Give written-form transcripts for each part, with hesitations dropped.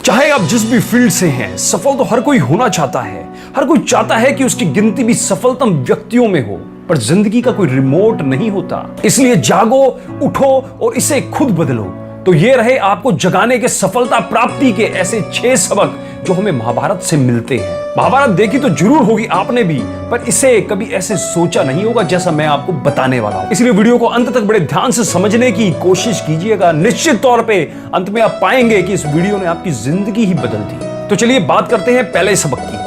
चाहे आप जिस भी फील्ड से हैं, सफल तो हर कोई होना चाहता है। हर कोई चाहता है कि उसकी गिनती भी सफलतम व्यक्तियों में हो, पर जिंदगी का कोई रिमोट नहीं होता। इसलिए जागो, उठो और इसे खुद बदलो। तो ये रहे आपको जगाने के सफलता प्राप्ति के ऐसे 6 सबक जो हमें महाभारत से मिलते हैं। महाभारत देखी तो जरूर होगी आपने भी, पर इसे कभी ऐसे सोचा नहीं होगा जैसा मैं आपको बताने वाला हूं। इसलिए वीडियो को अंत तक बड़े ध्यान से समझने की कोशिश कीजिएगा। निश्चित तौर पे अंत में आप पाएंगे कि इस वीडियो ने आपकी जिंदगी ही बदल दी। तो चलिए बात करते हैं पहले सबक की।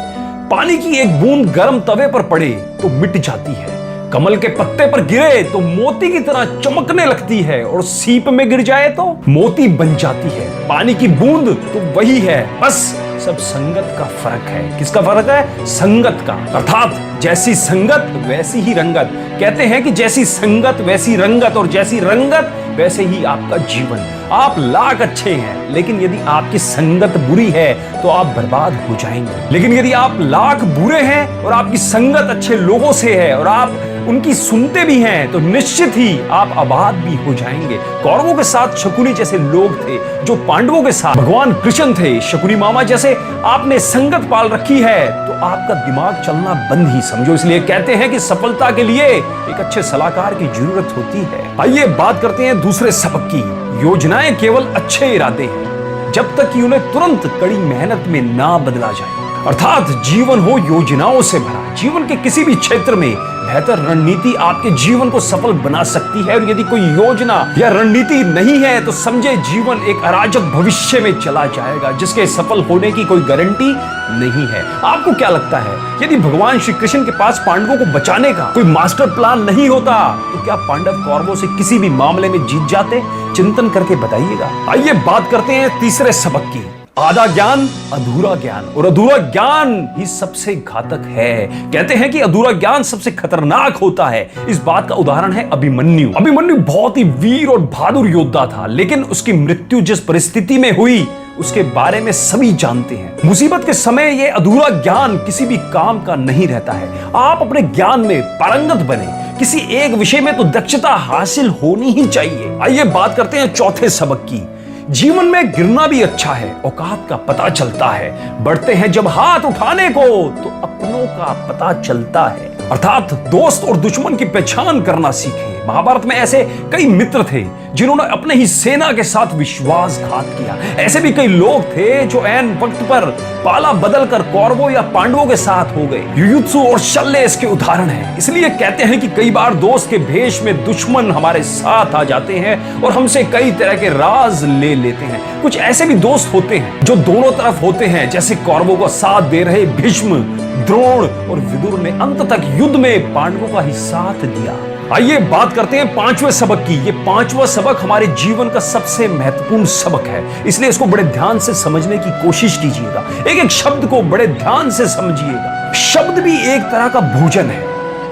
पानी की एक बूंद गर्म तवे पर पड़े तो मिट जाती है, कमल के पत्ते पर गिरे तो मोती की तरह चमकने लगती है, और सीप में गिर जाए तो मोती बन जाती है। पानी की बूंद तो वही है, बस सब संगत का फर्क है। किसका फर्क है? संगत का। अर्थात जैसी संगत वैसी ही रंगत। कहते हैं कि जैसी संगत वैसी रंगत, और जैसी रंगत वैसे ही आपका जीवन। आप लाख अच्छे हैं, लेकिन यदि आपकी संगत बुरी है तो आप बर्बाद हो जाएंगे। लेकिन यदि आप लाख बुरे हैं और आपकी संगत अच्छे लोगों से है और आप उनकी सुनते भी हैं, तो निश्चित ही आप आबाद भी हो जाएंगे। कौरवों के साथ शकुनी जैसे लोग थे, जो पांडवों के साथ भगवान कृष्ण थे। शकुनी मामा जैसे आपने संगत पाल रखी है तो आपका दिमाग चलना बंद ही समझो। इसलिए कहते हैं कि सफलता के लिए एक अच्छे सलाहकार की जरूरत होती है। आइए बात करते हैं दूसरे सबक की। योजनाएं केवल अच्छे इरादे हैं, जब तक कि उन्हें तुरंत कड़ी मेहनत में ना बदला जाए। अर्थात जीवन हो योजनाओं से भरा। जीवन के किसी भी क्षेत्र में बेहतर रणनीति आपके जीवन को सफल बना सकती है, और यदि कोई योजना या रणनीति नहीं है तो समझे जीवन एक अराजक भविष्य में चला जाएगा, जिसके सफल होने की कोई गारंटी नहीं है। आपको क्या लगता है, यदि भगवान श्री कृष्ण के पास पांडवों को बचाने का कोई मास्टर प्लान नहीं होता तो क्या पांडव कौरवों से किसी भी मामले में जीत जाते? चिंतन करके बताइएगा। आइए बात करते हैं तीसरे सबक की। आधा ज्ञान अधूरा ज्ञान, और अधूरा ज्ञान ही सबसे घातक है। कहते हैं कि अधूरा ज्ञान सबसे खतरनाक होता है। इस बात का उदाहरण है अभिमन्यु। अभिमन्यु बहुत ही वीर और बहादुर योद्धा था, लेकिन उसकी मृत्यु जिस परिस्थिति में हुई उसके बारे में सभी जानते हैं। मुसीबत के समय ये अधूरा ज्ञान किसी भी काम का नहीं रहता है। आप अपने ज्ञान में पारंगत बने, किसी एक विषय में तो दक्षता हासिल होनी ही चाहिए। आइए बात करते हैं चौथे सबक की। जीवन में गिरना भी अच्छा है, औकात का पता चलता है। बढ़ते हैं जब हाथ उठाने को तो अपनों का पता चलता है। अर्थात दोस्त और दुश्मन की पहचान करना सीखें। महाभारत में ऐसे कई मित्र थे जिन्होंने अपने ही सेना के साथ विश्वासघात किया। ऐसे भी कई लोग थे जो ऐन वक्त पर पाला बदलकर कौरवों या पांडवों के साथ हो गए। युयुत्सु और शल्य इसके उदाहरण हैं। इसलिए कहते हैं कि कई बार दोस्त के भेष में दुश्मन हमारे साथ आ जाते हैं और हमसे कई तरह के राज ले लेते हैं। कुछ ऐसे भी दोस्त होते हैं जो दोनों तरफ होते हैं, जैसे कौरवों का साथ दे रहे भीष्म, द्रोण और विदुर ने अंत तक युद्ध में पांडवों का ही साथ दिया। आइए बात करते हैं पांचवें सबक की। ये पांचवा सबक हमारे जीवन का सबसे महत्वपूर्ण सबक है, इसलिए इसको बड़े ध्यान से समझने की कोशिश कीजिएगा। एक एक शब्द को बड़े ध्यान से समझिएगा। शब्द भी एक तरह का भोजन है।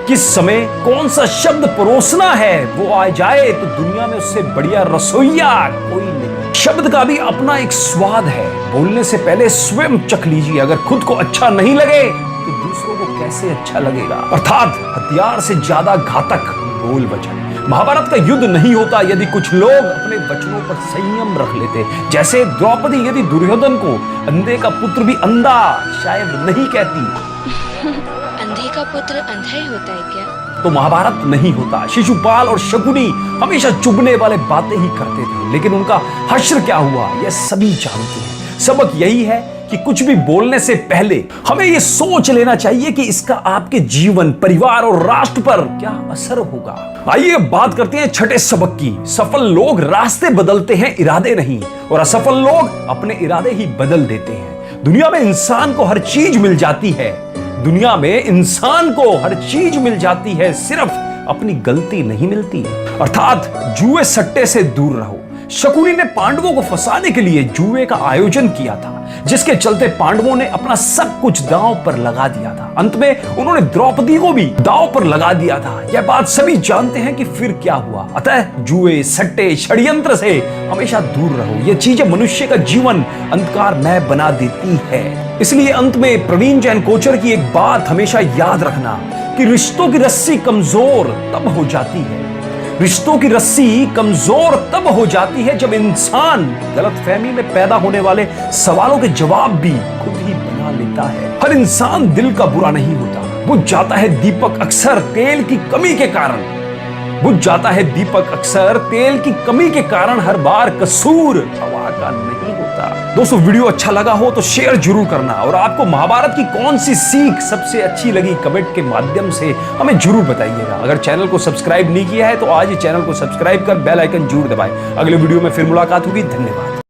किस समय कौन सा शब्द परोसना है वो आ जाए तो दुनिया में उससे बढ़िया रसोइया कोई नहीं। शब्द का भी अपना एक स्वाद है। बोलने से पहले स्वयं चख लीजिए। अगर खुद को अच्छा नहीं लगे तो दूसरों को कैसे अच्छा लगेगा। अर्थात हथियार से ज्यादा घातक बोल वचन। महाभारत का युद्ध नहीं होता यदि कुछ लोग अपने वचनों पर संयम रख लेते। जैसे द्रौपदी यदि दुर्योधन को अंधे का पुत्र भी अंधा शायद नहीं कहती। अंधे का पुत्र अंधा ही होता है क्या? तो महाभारत नहीं होता। शिशुपाल और शकुनी हमेशा चुभने वाले बातें ही करते थे, लेकिन उनका हश्र क्या हुआ यह सभी जानते हैं। सबक यही है कि कुछ भी बोलने से पहले हमें यह सोच लेना चाहिए कि इसका आपके जीवन, परिवार और राष्ट्र पर क्या असर होगा। आइए बात करते हैं छठे सबक की। सफल लोग रास्ते बदलते हैं, इरादे नहीं, और असफल लोग अपने इरादे ही बदल देते हैं। दुनिया में इंसान को हर चीज मिल जाती है। दुनिया में इंसान को हर चीज मिल जाती है, सिर्फ अपनी गलती नहीं मिलती। अर्थात जुए सट्टे से दूर रहो। शकुनी ने पांडवों को फंसाने के लिए जुए का आयोजन किया था, जिसके चलते पांडवों ने अपना सब कुछ दांव पर लगा दिया था। अंत में उन्होंने द्रौपदी को भी दांव पर लगा दिया था। यह बात सभी जानते हैं कि फिर क्या हुआ। अतः जुए, सट्टे, षड्यंत्र से हमेशा दूर रहो। ये चीजें मनुष्य का जीवन अंधकारमय बना देती है। इसलिए अंत में प्रवीण जैन कोचर की एक बात हमेशा याद रखना कि रिश्तों की रस्सी कमजोर तब हो जाती है रिश्तों की रस्सी कमजोर तब हो जाती है जब इंसान गलतफहमी में पैदा होने वाले सवालों के जवाब भी खुद ही बना लेता है। हर इंसान दिल का बुरा नहीं होता, बुझ जाता है दीपक अक्सर तेल की कमी के कारण। बुझ जाता है दीपक अक्सर तेल की कमी के कारण, हर बार कसूर हवा का नहीं होता। दोस्तों वीडियो अच्छा लगा हो तो शेयर जरूर करना, और आपको महाभारत की कौन सी सीख सबसे अच्छी लगी कमेंट के माध्यम से हमें जरूर बताइएगा। अगर चैनल को सब्सक्राइब नहीं किया है तो आज ही चैनल को सब्सक्राइब कर बेल आइकन जरूर दबाएं। अगले वीडियो में फिर मुलाकात होगी। धन्यवाद।